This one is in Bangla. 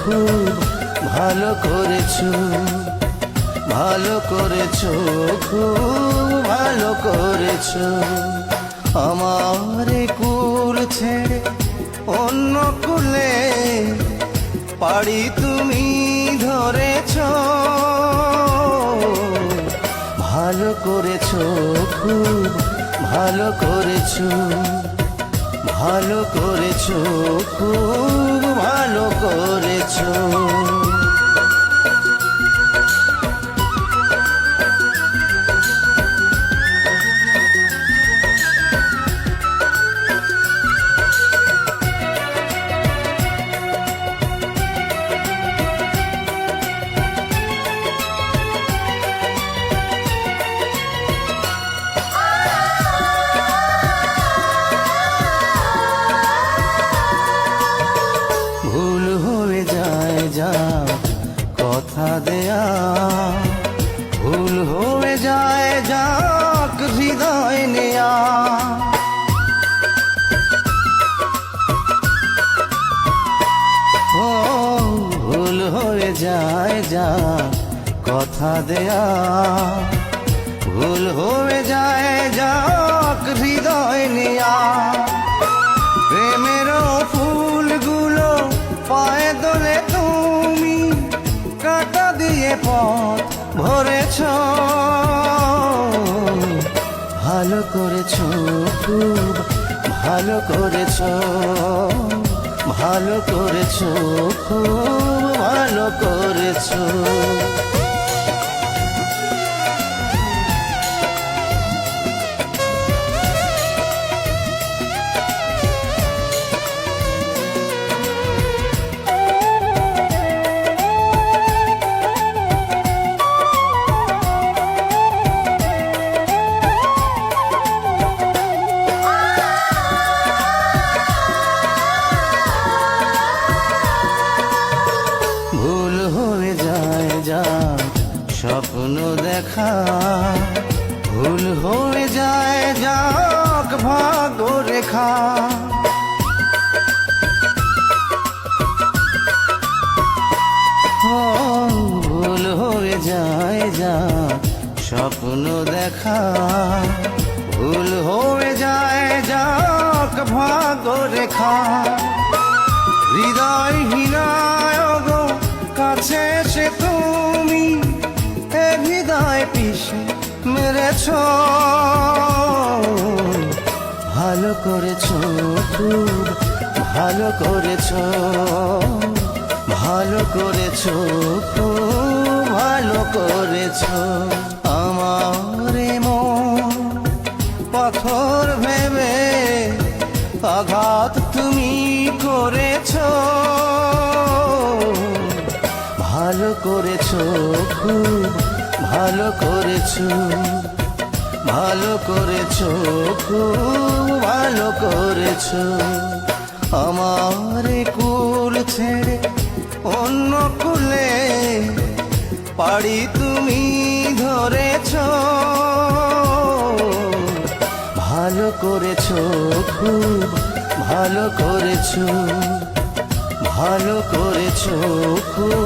খুব ভালো করেছো, ভালো করেছো, খুব ভালো করেছো। আমার কুল ছেড়ে অন্য কুলে পাড়ি তুমি ধরেছো, ভালো করেছো, খুব ভালো করেছো, ভালো করেছো, খুব ভালো করেছো। ভুল হয়ে যায় যা কথা দেয়া, ভুল হয়ে যায় যাক হৃদয় নেয়া। ও ভুল হয়ে যায় যা কথা দেয়া, ভুল হয়ে যায় যাক হৃদয় নেয়া। প্রেমেরও ফুলগুলো পায়ে দোলে তুমি কাঁটা দিয়ে পথ ভরেছ, ভালো করেছো, খুব ভালো করেছো, ভালো করেছো, খুব ভালো করেছো। ভুল হয়ে যায় যা স্বপ্ন দেখা, ভুল হয়ে যায় যাক ভাগ্য রেখা। ও ভুল হয়ে যায় যা স্বপ্ন দেখা, ভুল হয়ে যায় যাক ভাগ্য রেখা। হৃদয় হীনায় গো কাছে এসে তুমি এ হৃদয় পিষে মেরেছ, ভালো করেছো, খুব ভালো করেছো, ভালো করেছো, খুব ভালো করেছো। আমার মন পাথর ভেবে আঘাত তুমি করেছো, ভালো করেছো, খুব ভালো করেছো, ভালো করেছো, খুব ভালো করেছো। আমার কুল ছেড়ে অন্য কুলে পাড়ি তুমি ধরেছো, ভালো করেছো, খুব ভালো করেছো, ভালো করেছো, খুব